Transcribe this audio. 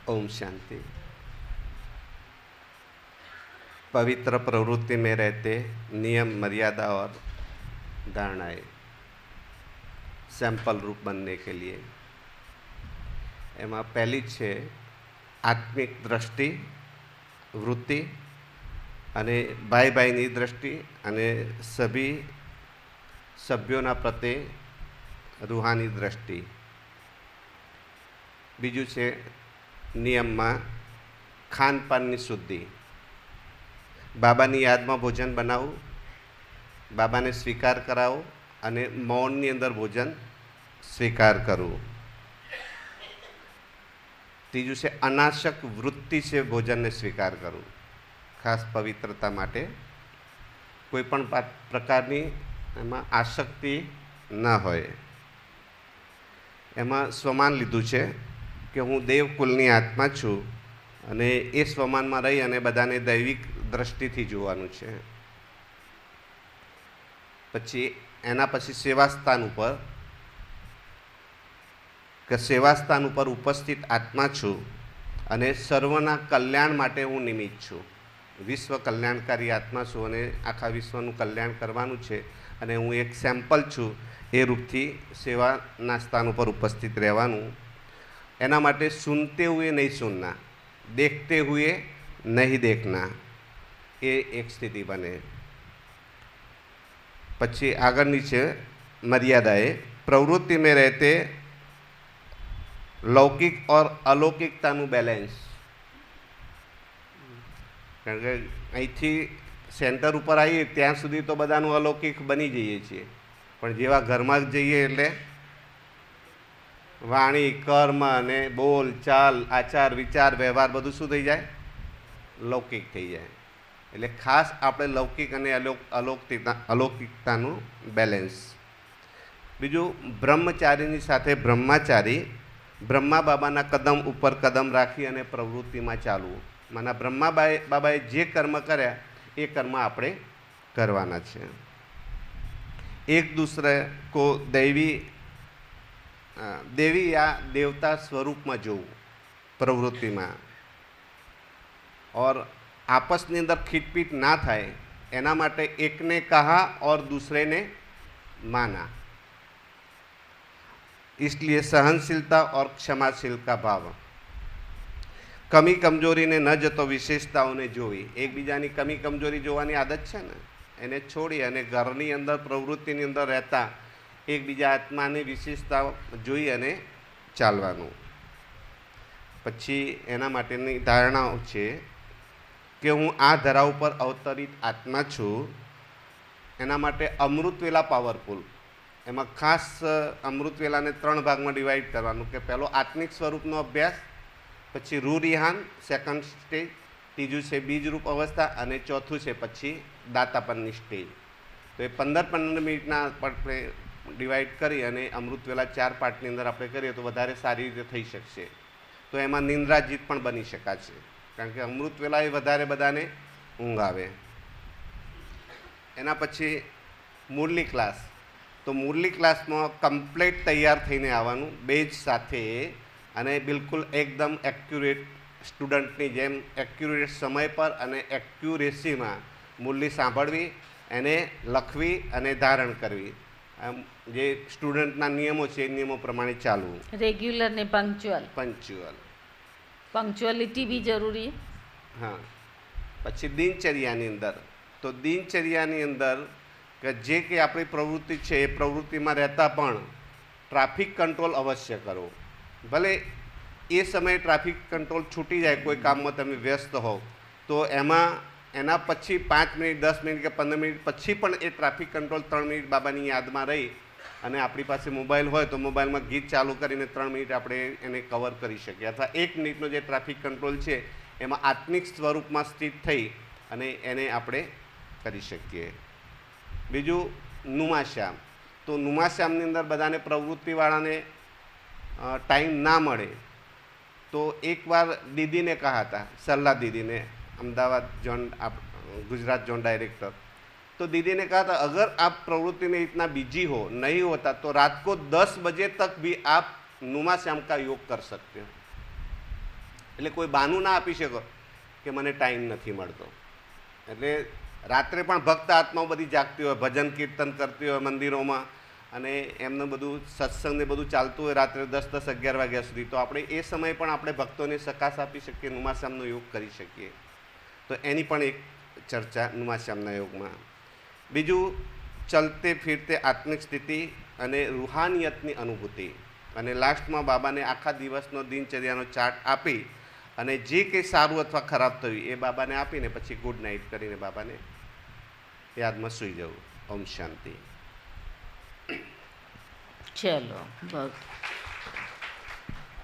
ओम शांति। पवित्र प्रवृत्ति में रहते नियम, मर्यादा और धारणाएं सैंपल रूप बनने के लिए एमा पहली है आत्मिक दृष्टि, वृत्ति अने भाई भाईनी दृष्टि अने सभी सभ्यों प्रत्ये रूहानी दृष्टि। बीजू है नियम में खानपान शुद्धि। बाबानी याद में भोजन बनावू, बाबा ने स्वीकार करावो अने मौन अंदर भोजन स्वीकार करवू। तीजू से अनाशक वृत्ति से भोजन ने स्वीकार करवू, खास पवित्रता माटे कोईपण प्रकारनी एमां आसक्ति न होय। एमां स्वमान लीधुं छे कि हूँ देवकुलनी आत्मा छूँ अने ए स्वमान में रही अने बधाने दैविक दृष्टिथी जोवानुं छे। पछी एना पछी सेवास्थान उपर के सेवास्थान उपर उपस्थित आत्मा छूँ अने सर्वना कल्याण माटे हूँ निमित्त छूँ। विश्व कल्याणकारी आत्मा छूँ अने आखा विश्वनुं कल्याण करवानुं छे अने हूँ एक सैम्पल छूँ। ए रूपथी सेवाना स्थान उपर उपस्थित रहेवानुं। एना माटे सुनते हुए नहीं सुनना, देखते हुए नहीं देखना, ये एक स्थिति बने। पछी आगर नीचे मर्यादाए प्रवृत्ति में रहते लौकिक और अलौकिकतानु बेलेन्स। कारण के अहींथी सेंटर उपर आवीए त्यां सुधी तो बधानुं अलौकिक बनी जईए छीए, पण जेवा घरमां जईए एटले वाणी, कर्म ने बोल चाल, आचार, विचार, व्यवहार बधुं शुं थई जाय? लौकिक थई जाय। एटले खास आपणे लौकिक अने अलौकिकतानुं बेलेन्स। बीजुं ब्रह्मचारीनी साथे ब्रह्मचारी ब्रह्मा बाबाना कदम उपर कदम राखी अने प्रवृत्तिमां चालवुं। माना ब्रह्मा बाबाए जे कर्म कर्या ए कर्म आपणे करवाना छे। एक दूसरे को देवी या देवता स्वरूप में जोવું प्रवृत्ति में, और आपस ની अंदर खीटपीट ना थाय एना माटे एक ने कहा और दूसरे ने माना। इसलिए सहनशीलता और क्षमाशील का भाव। कमी कमजोरी ने न जतो विशेषताओं ने जोई। एक बीजानी कमी कमजोरी जोवानी आदत छे ने एने छोड़ी अने घरनी अंदर प्रवृत्तिनी अंदर रहता एक बीजा आत्मानी विशेषता जोई अने चालवानुं। पछी एना माटेनी धारणाओ छे कि हूँ आ धरा उपर अवतरित आत्मा छूँ। एना माटे अमृतवेला पावरफुल। एमां खास अमृतवेलाने 3 भागमां डिवाइड करवानुं के पहेलो आत्मिक स्वरूपनो अभ्यास, पछी रूरिहान सेकंड स्टेज, तीजું છે બીજરૂપ अवस्था અને ચોથું છે પછી દાતાપનની સ્ટેજ। तो ये 15-15 मिनिटना આપણે डिवाइड करी अने अमृतवेला 4 पार्टनी अंदर आपणे करीए तो वधारे सारी रीते थई शकशे। तो एमां निंद्राजीत पण बनी शकाशे, कारण के अमृतवेला वधारे बधाने ऊँघ आवे। एना पछी मुरली क्लास। तो मुरली क्लासमां कम्प्लीट तैयार थईने आववानुं बेज साथे अने बिल्कुल एकदम एक्युरेट स्टूडंटनी जेम एक्युरेट समय पर अने एक्युरेसी में मुरली सांभळवी, एने लखवी अने धारण करवी। जे स्टूडंटना नियमों छे नियमों प्रमाणे चालवुं। रेग्युलर ने पंक्चुअल। पंक्चुअलिटी भी जरूरी। हाँ। पछी दिनचर्यानी अंदर तो दिनचर्यानी अंदर के जे के आपणी प्रवृत्ति छे प्रवृत्ति में रहता पण ट्राफिक कंट्रोल अवश्य करो। भले ए समय ट्राफिक कंट्रोल छूटी जाए, कोई काम में तमे व्यस्त हो तो एमां एना पछी 5 मिनिट 10 मिनिट के 15 मिनिट पछी पण ए ट्राफिक कंट्रोल 3 मिनिट बाबानी याद में रही अने आपणी पासे मोबाइल होय तो मोबाइल में गीत चालू करीने 3 मिनिट आपणे एने कवर करी शकीए। अथवा 1 मिनिटनो जे ट्राफिक कंट्रोल छे एमां आत्मिक स्वरूप में स्थित थई अने एने आपणे करी शकीए। बीजुं नुमाश्याम। तो नुमाश्यामनी अंदर बधाने प्रवृत्तिवाळाने टाइम ना मळे तो एक बार दीदी ने कहा था, सरला दीदी ने, Ahmedabad zone Gujarat zone director, तो दीदी ने कहा था अगर आप प्रवृत्ति में इतना बिजी हो नहीं होता तो रात को 10 बजे तक भी आप नुमा श्याम का योग कर सकते हो। એટલે કોઈ બહાનું ના આપી શકો કે મને ટાઈમ નથી મળતો. એટલે રાત્રે પણ ભક્ત આત્માઓ બધી જાગતી હોય, ભજન કીર્તન કરતી હોય મંદિરોમાં, અને એમનું બધું સત્સંગ ને બધું ચાલતું હોય રાત્રે 10-11 વાગ્યા સુધી. તો આપણે એ સમયે પણ આપણે ભક્તોને સકાશ આપી શકીએ, નુમાશ્યામનો યોગ કરી શકીએ. તો એની પણ એક ચર્ચા નુમાશ્યામના યોગમાં. બીજું, ચલતે ફિરતે આત્મિક સ્થિતિ અને રૂહાનિયતની અનુભૂતિ. અને લાસ્ટમાં બાબાને આખા દિવસનો દિનચર્યાનો ચાર્ટ આપી અને જે કંઈ સારું અથવા ખરાબ થયું એ બાબાને આપીને પછી ગુડ નાઇટ કરીને બાબાને યાદમાં સૂઈ જવું. ઓમ શાંતિ. ચલો બસ.